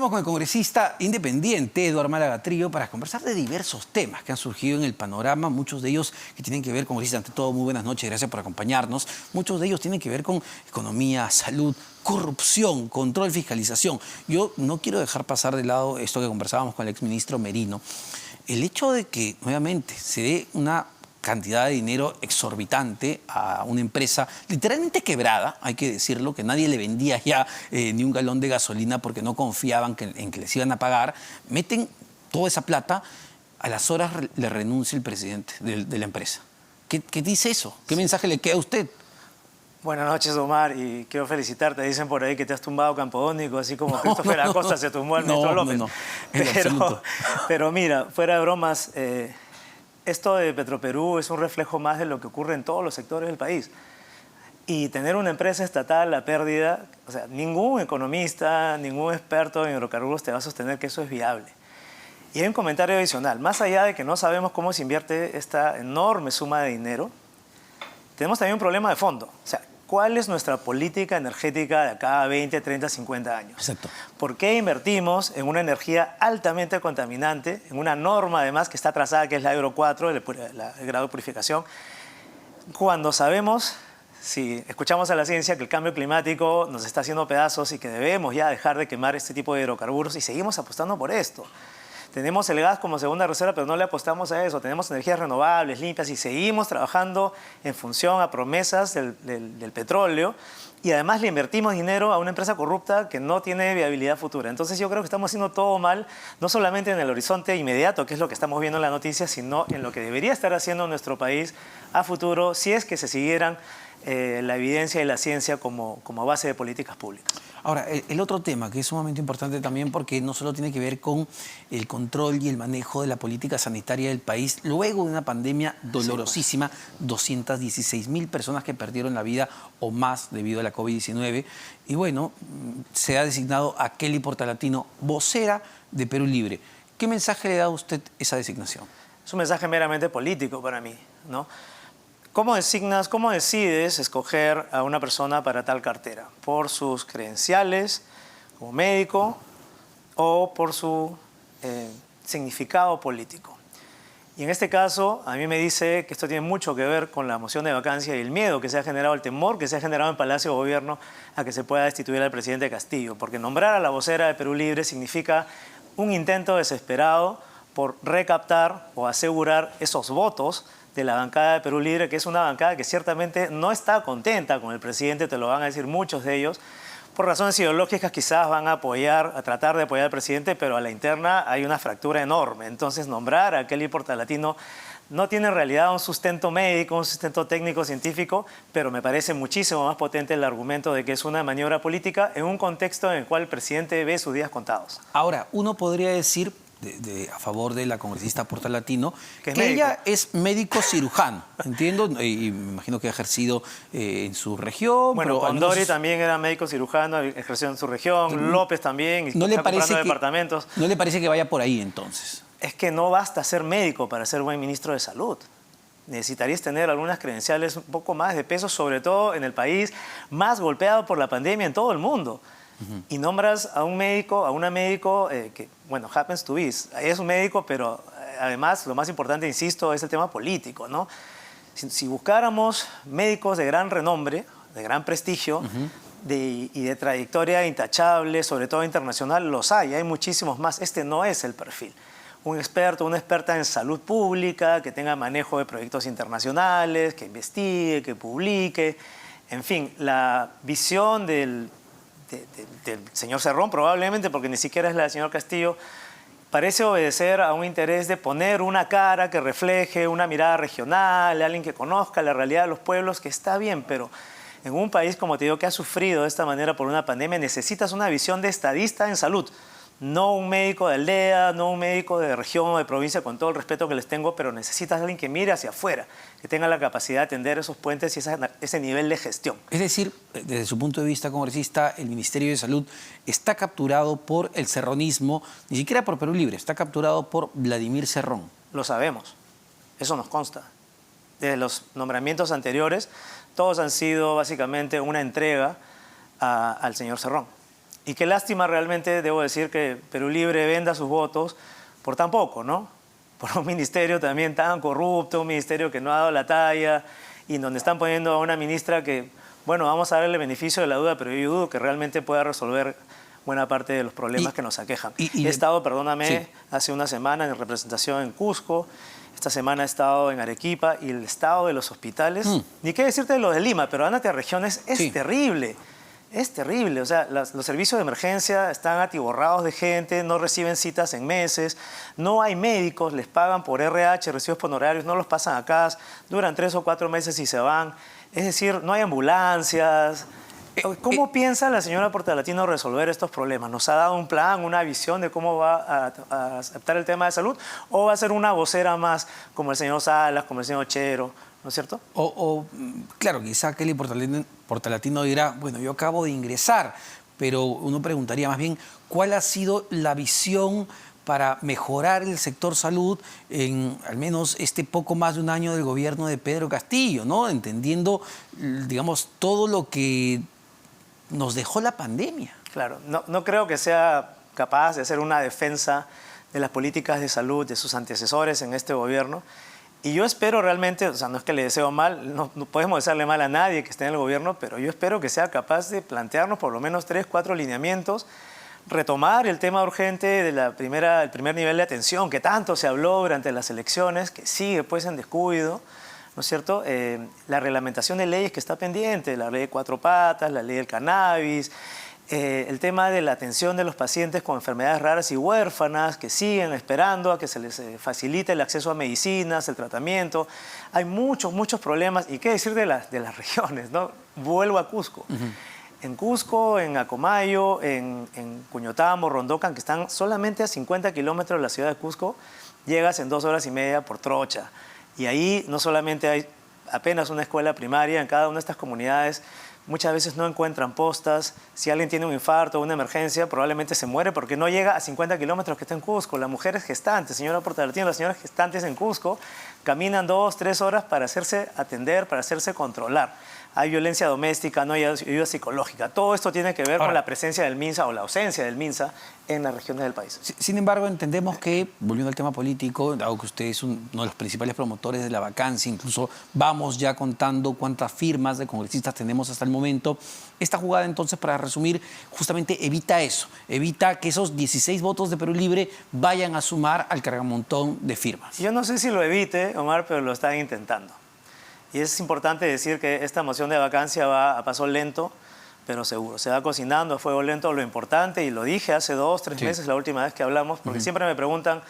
Estamos con el congresista independiente Eduardo Málaga Trillo para conversar de diversos temas que han surgido en el panorama, muchos de ellos que tienen que ver, congresista, ante todo, muy buenas noches, gracias por acompañarnos. Muchos de ellos tienen que ver con economía, salud, corrupción, control, fiscalización. Yo no quiero dejar pasar de lado esto que conversábamos con el exministro Merino. El hecho de que, nuevamente, se dé una cantidad de dinero exorbitante a una empresa literalmente quebrada, hay que decirlo, que nadie le vendía ya ni un galón de gasolina porque no confiaban en que les iban a pagar, meten toda esa plata, a las horas le renuncia el presidente de la empresa. ¿Qué dice eso? ¿Qué mensaje le queda a usted? Buenas noches, Omar, y quiero felicitarte. Dicen por ahí que te has tumbado Campodónico, así como Christopher Acosta se tumbó al ministro López. Pero mira, fuera de bromas, esto de Petroperú es un reflejo más de lo que ocurre en todos los sectores del país. Y tener una empresa estatal a pérdida, o sea, ningún economista, ningún experto en hidrocarburos te va a sostener que eso es viable. Y hay un comentario adicional. Más allá de que no sabemos cómo se invierte esta enorme suma de dinero, tenemos también un problema de fondo. O sea, ¿cuál es nuestra política energética de acá a 20, 30, 50 años? Exacto. ¿Por qué invertimos en una energía altamente contaminante, en una norma además que está trazada, que es la Euro 4, el grado de purificación, cuando sabemos, si escuchamos a la ciencia, que el cambio climático nos está haciendo pedazos y que debemos ya dejar de quemar este tipo de hidrocarburos y seguimos apostando por esto? Tenemos el gas como segunda reserva, pero no le apostamos a eso. Tenemos energías renovables, limpias, y seguimos trabajando en función a promesas del petróleo. Y además le invertimos dinero a una empresa corrupta que no tiene viabilidad futura. Entonces yo creo que estamos haciendo todo mal, no solamente en el horizonte inmediato, que es lo que estamos viendo en la noticia, sino en lo que debería estar haciendo nuestro país a futuro, si es que se siguieran la evidencia y la ciencia como base de políticas públicas. Ahora, el otro tema que es sumamente importante también, porque no solo tiene que ver con el control y el manejo de la política sanitaria del país, luego de una pandemia dolorosísima, 216.000 personas que perdieron la vida o más debido a la COVID-19, y bueno, se ha designado a Kelly Portalatino vocera de Perú Libre. ¿Qué mensaje le da a usted esa designación? Es un mensaje meramente político para mí, ¿no? ¿Cómo decides escoger a una persona para tal cartera? ¿Por sus credenciales como médico o por su significado político? Y en este caso, a mí me dice que esto tiene mucho que ver con la moción de vacancia y el miedo que se ha generado, el temor que se ha generado en Palacio de Gobierno a que se pueda destituir al presidente Castillo. Porque nombrar a la vocera de Perú Libre significa un intento desesperado por recaptar o asegurar esos votos de la bancada de Perú Libre, que es una bancada que ciertamente no está contenta con el presidente, te lo van a decir muchos de ellos. Por razones ideológicas quizás van a tratar de apoyar al presidente, pero a la interna hay una fractura enorme. Entonces nombrar a Kelly Portalatino no tiene en realidad un sustento médico, un sustento técnico, científico, pero me parece muchísimo más potente el argumento de que es una maniobra política en un contexto en el cual el presidente ve sus días contados. Ahora, uno podría decir, a favor de la congresista Portalatino, que ella es médico cirujano, entiendo, y me imagino que ha ejercido en su región. Bueno, Condori también era médico cirujano, ejerció en su región, López también, y ¿no le parece departamentos. ¿No le parece que vaya por ahí entonces? Es que no basta ser médico para ser buen ministro de Salud. Necesitarías tener algunas credenciales un poco más de peso, sobre todo en el país más golpeado por la pandemia en todo el mundo. Y nombras a un médico, que, bueno, happens to be, es un médico, pero además lo más importante, insisto, es el tema político, ¿no? Si buscáramos médicos de gran renombre, de gran prestigio y de trayectoria intachable, sobre todo internacional, los hay muchísimos más. Este no es el perfil. Un experto, una experta en salud pública, que tenga manejo de proyectos internacionales, que investigue, que publique, en fin, la visión del señor Cerrón probablemente, porque ni siquiera es la del señor Castillo, parece obedecer a un interés de poner una cara que refleje una mirada regional, alguien que conozca la realidad de los pueblos, que está bien, pero en un país, como te digo, que ha sufrido de esta manera por una pandemia, necesitas una visión de estadista en salud. No un médico de aldea, no un médico de región o de provincia, con todo el respeto que les tengo, pero necesitas alguien que mire hacia afuera, que tenga la capacidad de atender esos puentes y ese nivel de gestión. Es decir, desde su punto de vista, congresista, el Ministerio de Salud está capturado por el cerronismo, ni siquiera por Perú Libre, está capturado por Vladimir Cerrón. Lo sabemos, eso nos consta. Desde los nombramientos anteriores, todos han sido básicamente una entrega al señor Cerrón. Y qué lástima realmente, debo decir, que Perú Libre venda sus votos por tan poco, ¿no? Por un ministerio también tan corrupto, un ministerio que no ha dado la talla y donde están poniendo a una ministra que, bueno, vamos a darle el beneficio de la duda, pero yo dudo que realmente pueda resolver buena parte de los problemas que nos aquejan. He estado, perdóname, sí, hace una semana en representación en Cusco, esta semana he estado en Arequipa y el estado de los hospitales, ni qué decirte de los de Lima, pero ándate a regiones, es sí. terrible. Es terrible, o sea, los servicios de emergencia están atiborrados de gente, no reciben citas en meses, no hay médicos, les pagan por RH, recibos por honorarios, no los pasan acá, duran 3 o 4 meses y se van. Es decir, no hay ambulancias. ¿Cómo piensa la señora Portalatino resolver estos problemas? ¿Nos ha dado un plan, una visión de cómo va a aceptar el tema de salud? ¿O va a ser una vocera más como el señor Salas, como el señor Chero? ¿No es cierto? Claro, quizá Kelly Portalatino dirá, bueno, yo acabo de ingresar, pero uno preguntaría más bien, ¿cuál ha sido la visión para mejorar el sector salud en al menos este poco más de un año del gobierno de Pedro Castillo, ¿no? Entendiendo, digamos, todo lo que nos dejó la pandemia. Claro, no creo que sea capaz de hacer una defensa de las políticas de salud de sus antecesores en este gobierno. Y yo espero realmente, o sea, no es que le deseo mal, no podemos desearle mal a nadie que esté en el gobierno, pero yo espero que sea capaz de plantearnos por lo menos 3, 4 lineamientos, retomar el tema urgente del primer nivel de atención que tanto se habló durante las elecciones, que sigue pues en descuido, ¿no es cierto? La reglamentación de leyes que está pendiente, la ley de 4 patas, la ley del cannabis, el tema de la atención de los pacientes con enfermedades raras y huérfanas que siguen esperando a que se les facilite el acceso a medicinas, el tratamiento. Hay muchos problemas. ¿Y qué decir de las regiones, ¿no? Vuelvo a Cusco. En Cusco, en Acomayo, en Cuñotamo, Rondocan, que están solamente a 50 kilómetros de la ciudad de Cusco, llegas en 2 horas y media por trocha. Y ahí no solamente hay apenas una escuela primaria, en cada una de estas comunidades muchas veces no encuentran postas. Si alguien tiene un infarto o una emergencia, probablemente se muere porque no llega a 50 kilómetros que está en Cusco. Las mujeres gestantes, señora Portalatino, las señoras gestantes en Cusco caminan 2, 3 horas para hacerse atender, para hacerse controlar. Hay violencia doméstica, no hay ayuda psicológica. Todo esto tiene que ver con la presencia del MINSA o la ausencia del MINSA en las regiones del país. Sin embargo, entendemos que, volviendo al tema político, dado que usted es uno de los principales promotores de la vacancia, incluso vamos ya contando cuántas firmas de congresistas tenemos hasta el momento, esta jugada entonces, para resumir, justamente evita eso, evita que esos 16 votos de Perú Libre vayan a sumar al cargamontón de firmas. Yo no sé si lo evite, Omar, pero lo están intentando. Y es importante decir que esta moción de vacancia va a paso lento, pero seguro. Se va cocinando a fuego lento. Lo importante, y lo dije hace 2, 3 meses, la última vez que hablamos, porque siempre me preguntan,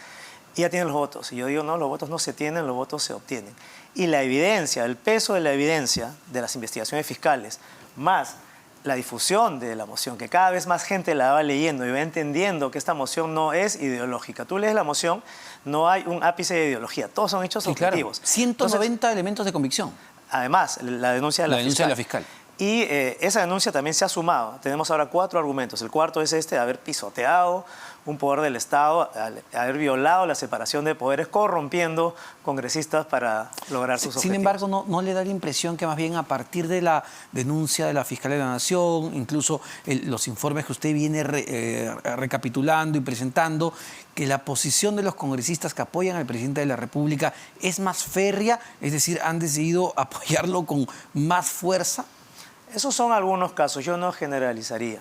¿ya tienen los votos? Y yo digo, no, los votos no se tienen, los votos se obtienen. Y la evidencia, el peso de la evidencia de las investigaciones fiscales, más la difusión de la moción, que cada vez más gente la va leyendo y va entendiendo que esta moción no es ideológica. Tú lees la moción, no hay un ápice de ideología, todos son hechos objetivos. Claro, 190 elementos de convicción. Además, la denuncia de la fiscal. Y esa denuncia también se ha sumado. Tenemos ahora 4 argumentos. El cuarto es este, de haber pisoteado un poder del Estado, haber violado la separación de poderes, corrompiendo congresistas para lograr sus objetivos. Sin embargo, ¿no le da la impresión que más bien a partir de la denuncia de la Fiscal de la Nación, incluso los informes que usted viene recapitulando y presentando, que la posición de los congresistas que apoyan al presidente de la República es más férrea? Es decir, ¿han decidido apoyarlo con más fuerza? Esos son algunos casos, yo no generalizaría.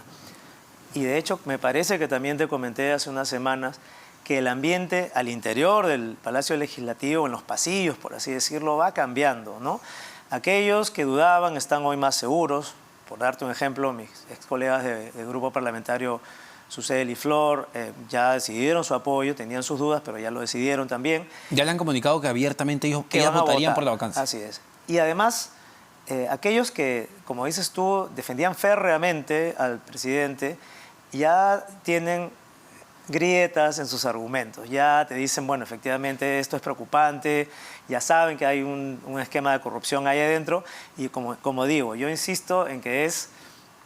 Y de hecho, me parece que también te comenté hace unas semanas que el ambiente al interior del Palacio Legislativo, en los pasillos, por así decirlo, va cambiando, ¿no? Aquellos que dudaban están hoy más seguros. Por darte un ejemplo, mis ex colegas del grupo parlamentario Susel y Flor ya decidieron su apoyo, tenían sus dudas, pero ya lo decidieron también. Ya le han comunicado que abiertamente ellos votarían por la vacancia. Así es. Y además, aquellos que, como dices tú, defendían férreamente al presidente, ya tienen grietas en sus argumentos, ya te dicen, bueno, efectivamente esto es preocupante, ya saben que hay un esquema de corrupción ahí adentro y como digo, yo insisto en que es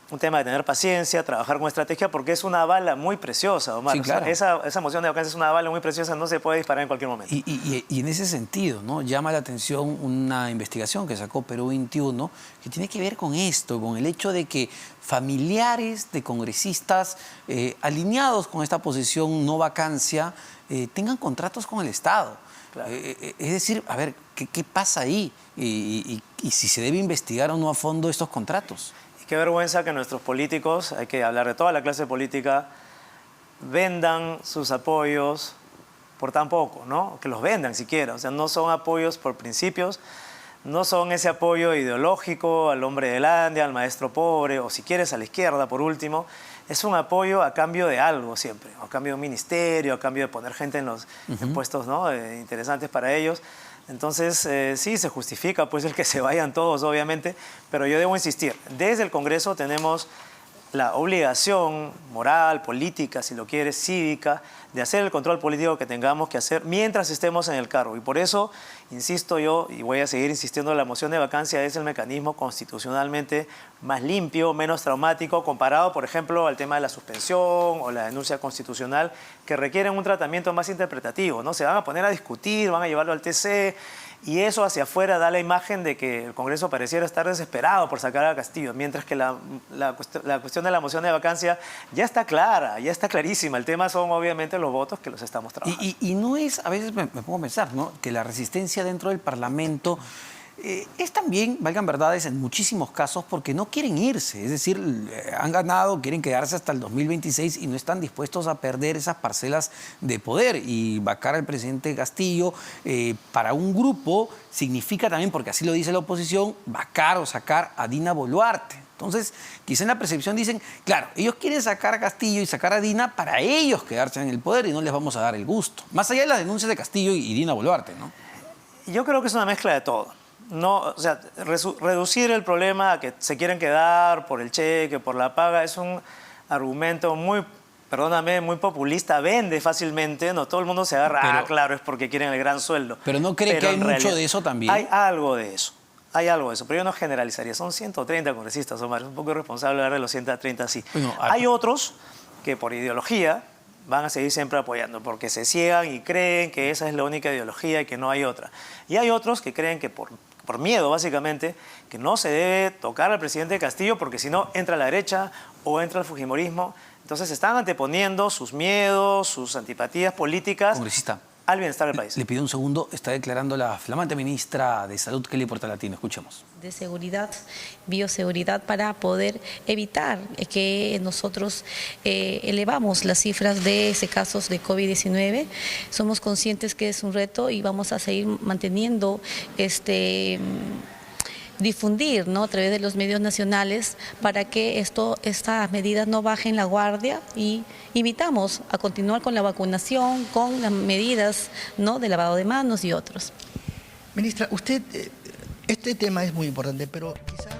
un tema de tener paciencia, trabajar con estrategia, porque es una bala muy preciosa, Omar. Sí, claro. O sea, esa moción de vacancia es una bala muy preciosa, no se puede disparar en cualquier momento. Y en ese sentido, ¿no? Llama la atención una investigación que sacó Perú 21 que tiene que ver con esto, con el hecho de que familiares de congresistas alineados con esta posición no vacancia tengan contratos con el Estado. Claro. Es decir, a ver, ¿qué pasa ahí? Y si se debe investigar o no a fondo estos contratos. Qué vergüenza que nuestros políticos, hay que hablar de toda la clase política, vendan sus apoyos por tan poco, ¿no? Que los vendan siquiera. O sea, no son apoyos por principios, no son ese apoyo ideológico al hombre del Ande, al maestro pobre, o si quieres a la izquierda, por último. Es un apoyo a cambio de algo siempre, a cambio de un ministerio, a cambio de poner gente en los en puestos, ¿no? Interesantes para ellos. Entonces, sí, se justifica pues el que se vayan todos, obviamente, pero yo debo insistir, desde el Congreso tenemos la obligación moral, política, si lo quieres, cívica, de hacer el control político que tengamos que hacer mientras estemos en el cargo. Y por eso, insisto yo, y voy a seguir insistiendo, la moción de vacancia es el mecanismo constitucionalmente más limpio, menos traumático, comparado, por ejemplo, al tema de la suspensión o la denuncia constitucional, que requieren un tratamiento más interpretativo, ¿no? Se van a poner a discutir, van a llevarlo al TC, y eso hacia afuera da la imagen de que el Congreso pareciera estar desesperado por sacar a Castillo, mientras que la cuestión de la moción de vacancia ya está clara, ya está clarísima. El tema son obviamente los votos que los estamos trabajando. Y no es, a veces me pongo a pensar, ¿no? Que la resistencia dentro del Parlamento es también, valgan verdades, en muchísimos casos porque no quieren irse. Es decir, han ganado, quieren quedarse hasta el 2026 y no están dispuestos a perder esas parcelas de poder. Y vacar al presidente Castillo para un grupo significa también, porque así lo dice la oposición, vacar o sacar a Dina Boluarte. Entonces, quizá en la percepción dicen, claro, ellos quieren sacar a Castillo y sacar a Dina para ellos quedarse en el poder y no les vamos a dar el gusto. Más allá de las denuncias de Castillo y Dina Boluarte, ¿no? Yo creo que es una mezcla de todo. No, o sea, reducir el problema a que se quieren quedar por el cheque, por la paga, es un argumento muy, perdóname, muy populista, vende fácilmente, no todo el mundo se agarra, claro, es porque quieren el gran sueldo. Pero ¿no cree que hay mucho de eso también? Hay algo de eso. Hay algo de eso, pero yo no generalizaría. Son 130 congresistas, Omar. Es un poco irresponsable hablar de los 130 así. Bueno, hay otros que por ideología van a seguir siempre apoyando, porque se ciegan y creen que esa es la única ideología y que no hay otra. Y hay otros que creen que por miedo, básicamente, que no se debe tocar al presidente Castillo, porque si no, entra la derecha o entra el fujimorismo. Entonces están anteponiendo sus miedos, sus antipatías políticas Congresista, al bienestar del país. Le pido un segundo. Está declarando la flamante ministra de Salud, Kelly Portalatino. Escuchemos. De seguridad, bioseguridad, para poder evitar que nosotros elevamos las cifras de ese casos de COVID-19. Somos conscientes que es un reto y vamos a seguir manteniendo difundir, ¿no?, a través de los medios nacionales para que estas medidas no bajen la guardia, y invitamos a continuar con la vacunación, con las medidas, ¿no?, de lavado de manos y otros. Ministra, usted, este tema es muy importante, pero quizás...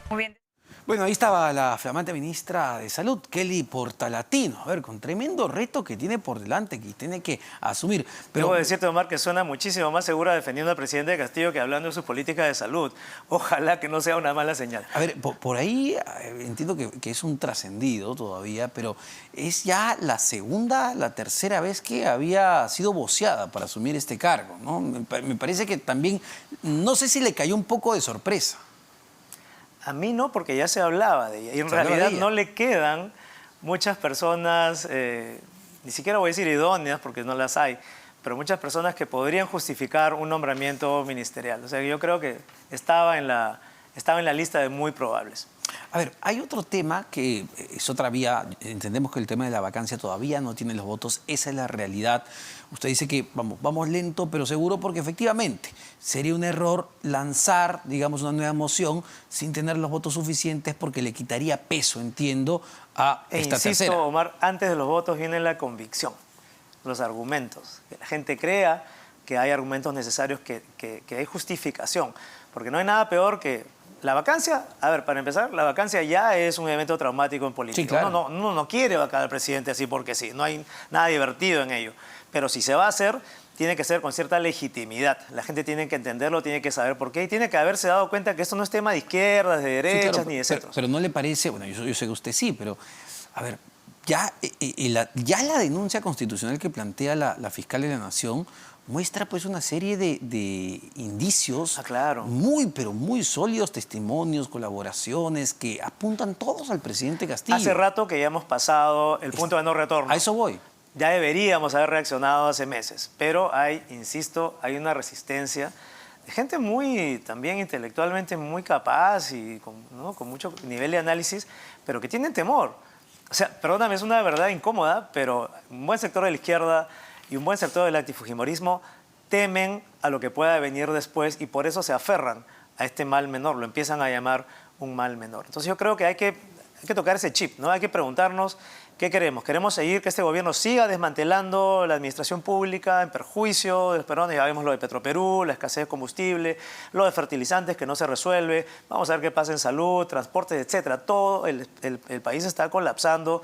Muy bien. Bueno, ahí estaba la flamante ministra de Salud, Kelly Portalatino. A ver, con tremendo reto que tiene por delante, que tiene que asumir. Pero debo decirte, Omar, que suena muchísimo más segura defendiendo al presidente Castillo que hablando de sus políticas de salud. Ojalá que no sea una mala señal. A ver, por ahí entiendo que es un trascendido todavía, pero es ya la segunda, la tercera vez que había sido voceada para asumir este cargo, ¿no? Me parece que también, no sé si le cayó un poco de sorpresa. A mí no, porque ya se hablaba de ella. Y en realidad no le quedan muchas personas, ni siquiera voy a decir idóneas, porque no las hay, pero muchas personas que podrían justificar un nombramiento ministerial. O sea, yo creo que estaba en la lista de muy probables. A ver, hay otro tema que es otra vía. Entendemos que el tema de la vacancia todavía no tiene los votos. Esa es la realidad. Usted dice que vamos lento, pero seguro, porque efectivamente sería un error lanzar, digamos, una nueva moción sin tener los votos suficientes, porque le quitaría peso, entiendo, a esta tercera. Omar, antes de los votos viene la convicción, los argumentos. Que la gente crea que hay argumentos necesarios, que hay justificación. Porque no hay nada peor que... La vacancia, a ver, para empezar, la vacancia ya es un evento traumático en política. Sí, claro. Uno no quiere vacar al presidente así porque sí, no hay nada divertido en ello. Pero si se va a hacer, tiene que ser con cierta legitimidad. La gente tiene que entenderlo, tiene que saber por qué y tiene que haberse dado cuenta que esto no es tema de izquierdas, de Sí, derechas claro, ni de centros. pero no le parece, bueno, yo sé que usted sí, pero a ver, ya la denuncia constitucional que plantea la fiscal de la Nación muestra pues una serie de indicios Claro. muy, pero muy sólidos, testimonios, colaboraciones que apuntan todos al presidente Castillo. Hace rato que ya hemos pasado el punto de no retorno. A eso voy. Ya deberíamos haber reaccionado hace meses, pero insisto, hay una resistencia de gente muy, también intelectualmente muy capaz y con mucho nivel de análisis, pero que tienen temor. O sea, perdóname, es una verdad incómoda, pero un buen sector de la izquierda y un buen sector del antifujimorismo temen a lo que pueda venir después y por eso se aferran a este mal menor, lo empiezan a llamar un mal menor. Entonces yo creo que hay que tocar ese chip, ¿no? Hay que preguntarnos qué queremos. ¿Queremos seguir que este gobierno siga desmantelando la administración pública en perjuicio de los peruanos? Ya vemos lo de Petroperú, la escasez de combustible, lo de fertilizantes que no se resuelve. Vamos a ver qué pasa en salud, transportes, etcétera. Todo el país está colapsando.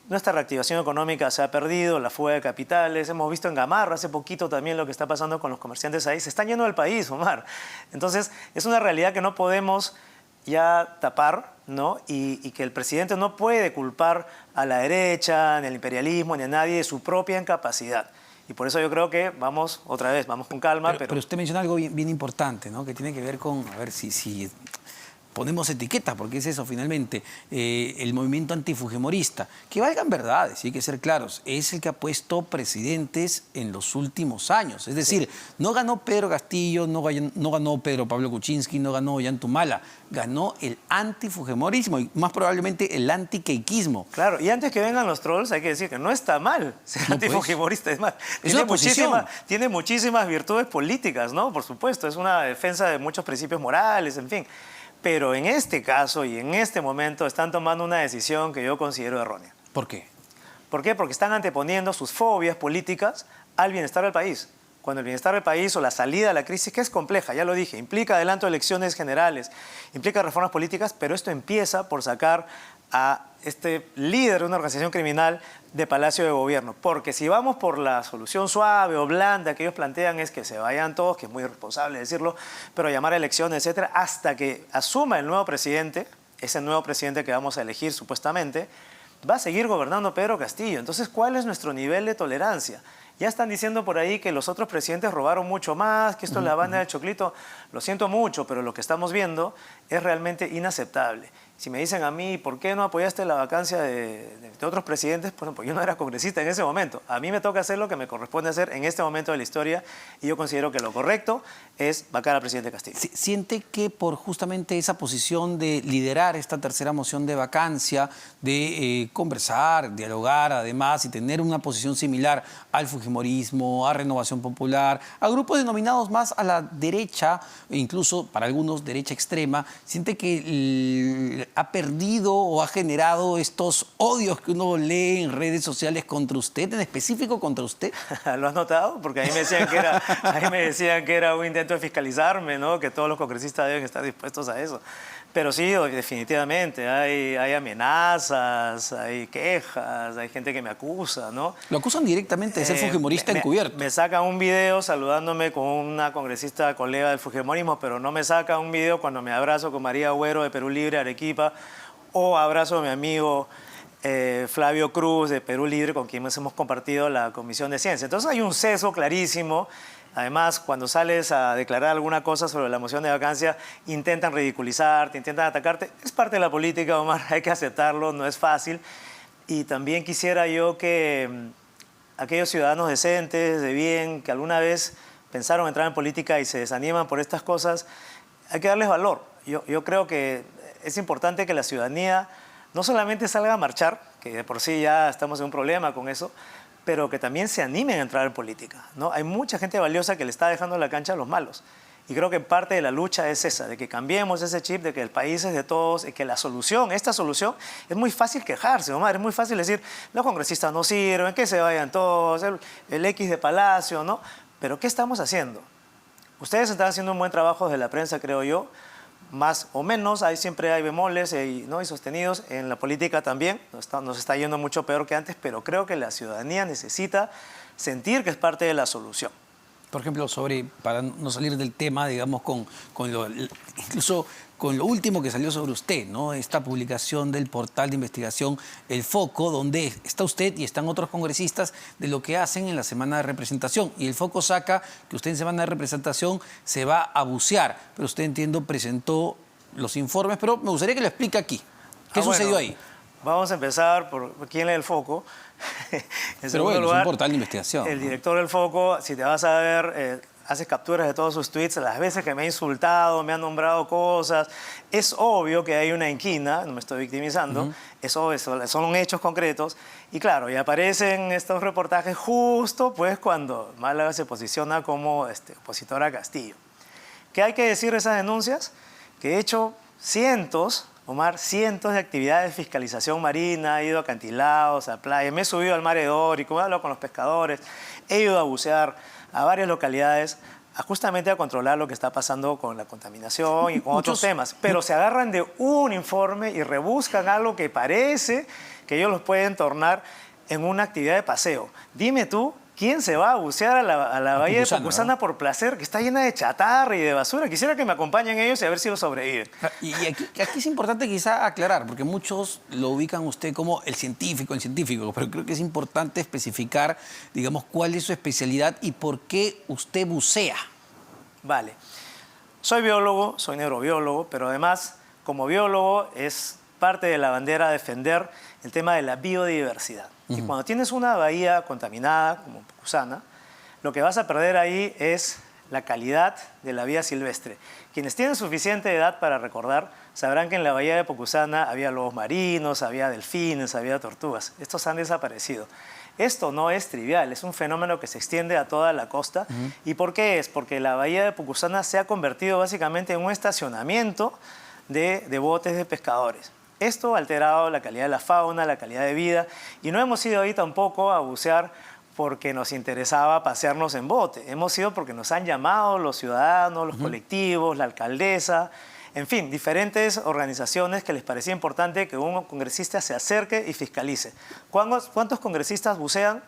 Nuestra reactivación económica se ha perdido, la fuga de capitales. Hemos visto en Gamarra hace poquito también lo que está pasando con los comerciantes ahí. Se están yendo del país, Omar. Entonces, es una realidad que no podemos ya tapar, ¿no? Y que el presidente no puede culpar a la derecha, ni al imperialismo, ni a nadie de su propia incapacidad. Y por eso yo creo que vamos con calma. Pero usted menciona algo bien importante, ¿no? Que tiene que ver con, a ver si ponemos etiquetas, porque es eso finalmente, el movimiento antifujimorista. Que valgan verdades, y hay que ser claros, es el que ha puesto presidentes en los últimos años. Es decir, no ganó Pedro Castillo, no ganó Pedro Pablo Kuczynski, no ganó Ollantumala, ganó el antifujimorismo y más probablemente el antiqueiquismo. Claro, y antes que vengan los trolls hay que decir que no está mal ser antifujimorista, es más, tiene muchísimas virtudes políticas, ¿no? Por supuesto, es una defensa de muchos principios morales, en fin. Pero en este caso y en este momento están tomando una decisión que yo considero errónea. ¿Por qué? ¿Por qué? Porque están anteponiendo sus fobias políticas al bienestar del país. Cuando el bienestar del país o la salida de la crisis, que es compleja, ya lo dije, implica adelanto de elecciones generales, implica reformas políticas, pero esto empieza por sacar a este líder de una organización criminal de Palacio de Gobierno. Porque si vamos por la solución suave o blanda que ellos plantean es que se vayan todos, que es muy irresponsable decirlo, pero llamar a elecciones, etcétera, hasta que asuma el nuevo presidente, ese nuevo presidente que vamos a elegir supuestamente, va a seguir gobernando Pedro Castillo. Entonces, ¿cuál es nuestro nivel de tolerancia? Ya están diciendo por ahí que los otros presidentes robaron mucho más, que esto es la banda del choclito. Lo siento mucho, pero lo que estamos viendo es realmente inaceptable. Si me dicen a mí, ¿por qué no apoyaste la vacancia de otros presidentes? Pues yo no era congresista en ese momento. A mí me toca hacer lo que me corresponde hacer en este momento de la historia y yo considero que lo correcto es vacar al presidente Castillo. ¿Siente que por justamente esa posición de liderar esta tercera moción de vacancia, de conversar, dialogar además y tener una posición similar al fujimorismo, a Renovación Popular, a grupos denominados más a la derecha, e incluso para algunos derecha extrema, siente que ha perdido o ha generado estos odios que uno lee en redes sociales contra usted, en específico contra usted? ¿Lo has notado? Porque ahí me decían que era un intento de fiscalizarme, ¿no? Que todos los congresistas deben estar dispuestos a eso. Pero sí, definitivamente, hay amenazas, hay quejas, hay gente que me acusa, ¿no? Lo acusan directamente de ser fujimorista encubierto. Me sacan un video saludándome con una congresista colega del fujimorismo, pero no me sacan un video cuando me abrazo con María Agüero de Perú Libre, Arequipa, o abrazo a mi amigo Flavio Cruz de Perú Libre, con quien hemos compartido la Comisión de Ciencia. Entonces hay un sesgo clarísimo. Además, cuando sales a declarar alguna cosa sobre la moción de vacancia, intentan ridiculizarte, intentan atacarte. Es parte de la política, Omar, hay que aceptarlo, no es fácil. Y también quisiera yo que aquellos ciudadanos decentes, de bien, que alguna vez pensaron entrar en política y se desaniman por estas cosas, hay que darles valor. Yo creo que es importante que la ciudadanía no solamente salga a marchar, que de por sí ya estamos en un problema con eso, pero que también se animen a entrar en política, ¿no? Hay mucha gente valiosa que le está dejando la cancha a los malos. Y creo que parte de la lucha es esa, de que cambiemos ese chip, de que el país es de todos, y que esta solución, es muy fácil quejarse, Omar, es muy fácil decir, los congresistas no sirven, que se vayan todos, el X de Palacio, ¿no? Pero ¿qué estamos haciendo? Ustedes están haciendo un buen trabajo desde la prensa, creo yo, más o menos, siempre hay bemoles ¿no? y sostenidos, en la política también, nos está yendo mucho peor que antes, pero creo que la ciudadanía necesita sentir que es parte de la solución. Por ejemplo, para no salir del tema, digamos, incluso con lo último que salió sobre usted, ¿no? Esta publicación del portal de investigación El Foco, donde está usted y están otros congresistas de lo que hacen en la semana de representación. Y El Foco saca que usted en semana de representación se va a bucear. Pero usted, entiendo, presentó los informes, pero me gustaría que lo explique aquí. ¿Qué sucedió ahí? Vamos a empezar por quién lee El Foco. Pero bueno, es un portal de investigación. El director del Foco, si te vas a ver, hace capturas de todos sus tweets, las veces que me ha insultado, me ha nombrado cosas. Es obvio que hay una inquina, no me estoy victimizando, eso son hechos concretos. Y claro, y aparecen estos reportajes justo pues cuando Málaga se posiciona como opositor a Castillo. ¿Qué hay que decir de esas denuncias? Que he hecho cientos de actividades de fiscalización marina, he ido a acantilados, a playas, me he subido al Mar Edórico, he hablado con los pescadores, he ido a bucear a varias localidades justamente a controlar lo que está pasando con la contaminación y con otros temas. Pero se agarran de un informe y rebuscan algo que parece que ellos los pueden tornar en una actividad de paseo. Dime tú, ¿quién se va a bucear a la bahía de Pucusana por placer, que está llena de chatarra y de basura? Quisiera que me acompañen ellos y a ver si lo sobreviven. Y aquí es importante quizá aclarar, porque muchos lo ubican usted como el científico, pero creo que es importante especificar, digamos, cuál es su especialidad y por qué usted bucea. Vale. Soy biólogo, soy neurobiólogo, pero además, como biólogo, es parte de la bandera defender el tema de la biodiversidad. Y cuando tienes una bahía contaminada, como Pucusana, lo que vas a perder ahí es la calidad de la vida silvestre. Quienes tienen suficiente edad para recordar sabrán que en la bahía de Pucusana había lobos marinos, había delfines, había tortugas. Estos han desaparecido. Esto no es trivial, es un fenómeno que se extiende a toda la costa. ¿Y por qué es? Porque la bahía de Pucusana se ha convertido básicamente en un estacionamiento de botes de pescadores. Esto ha alterado la calidad de la fauna, la calidad de vida, y no hemos ido ahí tampoco a bucear porque nos interesaba pasearnos en bote. Hemos ido porque nos han llamado los ciudadanos, los colectivos, la alcaldesa, en fin, diferentes organizaciones que les parecía importante que un congresista se acerque y fiscalice. ¿Cuántos congresistas bucean?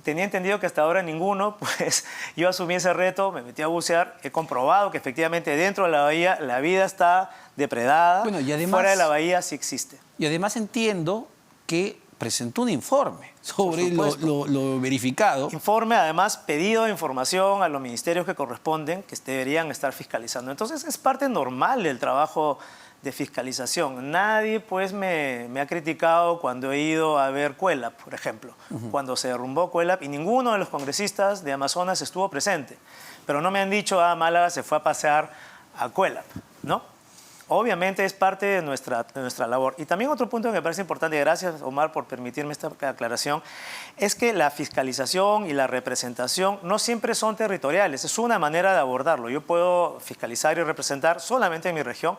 Tenía entendido que hasta ahora ninguno, pues yo asumí ese reto, me metí a bucear, he comprobado que efectivamente dentro de la bahía la vida está depredada, bueno, y además, fuera de la bahía sí existe. Y además entiendo que presentó un informe sobre lo verificado. Informe, además, pedido de información a los ministerios que corresponden, que deberían estar fiscalizando. Entonces es parte normal del trabajo de fiscalización. Nadie pues me ha criticado cuando he ido a ver Cuelap, por ejemplo, cuando se derrumbó Cuelap, y ninguno de los congresistas de Amazonas estuvo presente. Pero no me han dicho, Málaga se fue a pasear a Cuelap, ¿no? Obviamente es parte de nuestra labor. Y también otro punto que me parece importante, y gracias Omar por permitirme esta aclaración, es que la fiscalización y la representación no siempre son territoriales, es una manera de abordarlo. Yo puedo fiscalizar y representar solamente en mi región,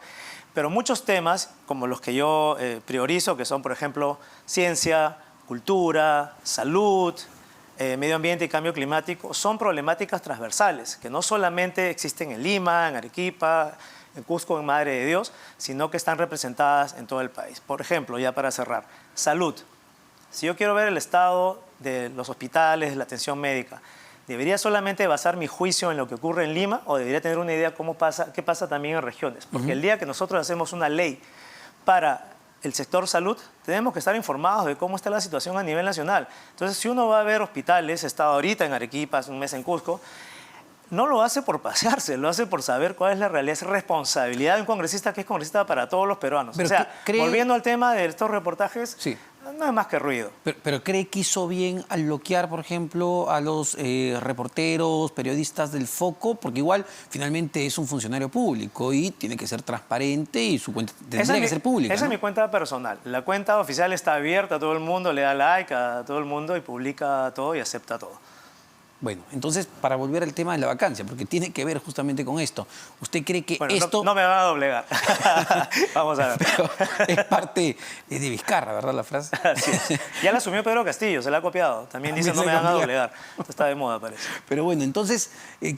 pero muchos temas, como los que yo priorizo, que son, por ejemplo, ciencia, cultura, salud, medio ambiente y cambio climático, son problemáticas transversales, que no solamente existen en Lima, en Arequipa, en Cusco, en Madre de Dios, sino que están representadas en todo el país. Por ejemplo, ya para cerrar, salud. Si yo quiero ver el estado de los hospitales, de la atención médica, ¿debería solamente basar mi juicio en lo que ocurre en Lima o debería tener una idea qué pasa también en regiones? Porque el día que nosotros hacemos una ley para el sector salud, tenemos que estar informados de cómo está la situación a nivel nacional. Entonces, si uno va a ver hospitales, he estado ahorita en Arequipa, hace un mes en Cusco, no lo hace por pasearse, lo hace por saber cuál es la realidad. Es responsabilidad de un congresista que es congresista para todos los peruanos. Pero o sea, volviendo al tema de estos reportajes, sí, no es más que ruido. Pero ¿cree que hizo bien al bloquear, por ejemplo, a los reporteros, periodistas del Foco? Porque igual, finalmente, es un funcionario público y tiene que ser transparente y su cuenta tendría que ser pública. Esa es mi cuenta personal. La cuenta oficial está abierta a todo el mundo, le da like a todo el mundo y publica todo y acepta todo. Bueno, entonces, para volver al tema de la vacancia, porque tiene que ver justamente con esto, ¿usted cree que esto... No me van a doblegar. Vamos a ver. Pero es parte de Vizcarra, ¿verdad la frase? Así es. Ya la asumió Pedro Castillo, se la ha copiado. También dice, no me van a doblegar. Esto está de moda, parece. Pero bueno, entonces,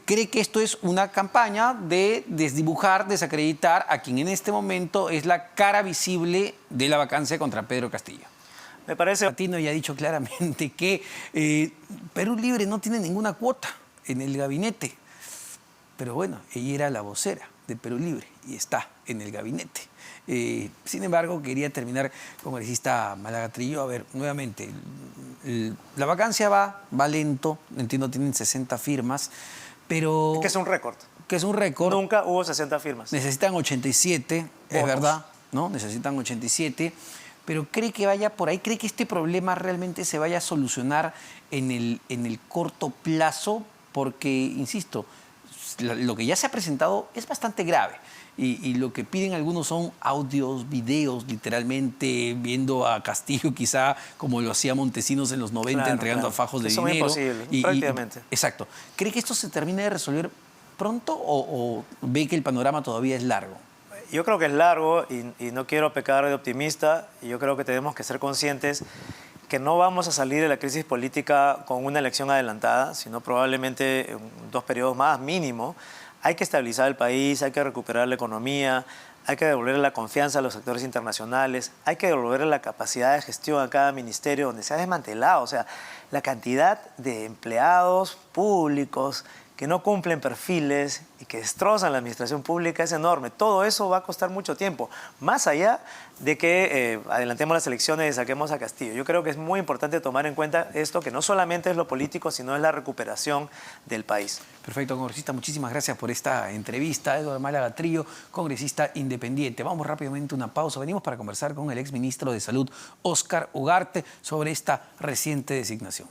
¿cree que esto es una campaña de desdibujar, desacreditar a quien en este momento es la cara visible de la vacancia contra Pedro Castillo? Me parece... Latino ya ha dicho claramente que Perú Libre no tiene ninguna cuota en el gabinete. Pero bueno, ella era la vocera de Perú Libre y está en el gabinete. Sin embargo, quería terminar con el congresista Málaga Trillo. A ver, nuevamente, la vacancia va lento, entiendo, tienen 60 firmas, pero... Que es un récord. Que es un récord. Nunca hubo 60 firmas. Necesitan 87, es Votos. verdad, ¿no? Necesitan 87, pero ¿cree que vaya por ahí? ¿Cree que este problema realmente se vaya a solucionar en el corto plazo? Porque, insisto, lo que ya se ha presentado es bastante grave. Y lo que piden algunos son audios, videos, literalmente viendo a Castillo quizá como lo hacía Montesinos en los 90, Claro, entregando claro. fajos de Eso dinero. es imposible, prácticamente. Exacto. ¿Cree que esto se termine de resolver pronto o ve que el panorama todavía es largo? Yo creo que es largo y no quiero pecar de optimista. Yo creo que tenemos que ser conscientes que no vamos a salir de la crisis política con una elección adelantada, sino probablemente en 2 periodos más mínimo. Hay que estabilizar el país, hay que recuperar la economía, hay que devolverle la confianza a los actores internacionales, hay que devolverle la capacidad de gestión a cada ministerio donde se ha desmantelado. O sea, la cantidad de empleados públicos que no cumplen perfiles y que destrozan la administración pública es enorme. Todo eso va a costar mucho tiempo, más allá de que adelantemos las elecciones y saquemos a Castillo. Yo creo que es muy importante tomar en cuenta esto, que no solamente es lo político, sino es la recuperación del país. Perfecto, congresista. Muchísimas gracias por esta entrevista. Eduardo Málaga Trillo, congresista independiente. Vamos rápidamente a una pausa. Venimos para conversar con el exministro de Salud, Óscar Ugarte, sobre esta reciente designación.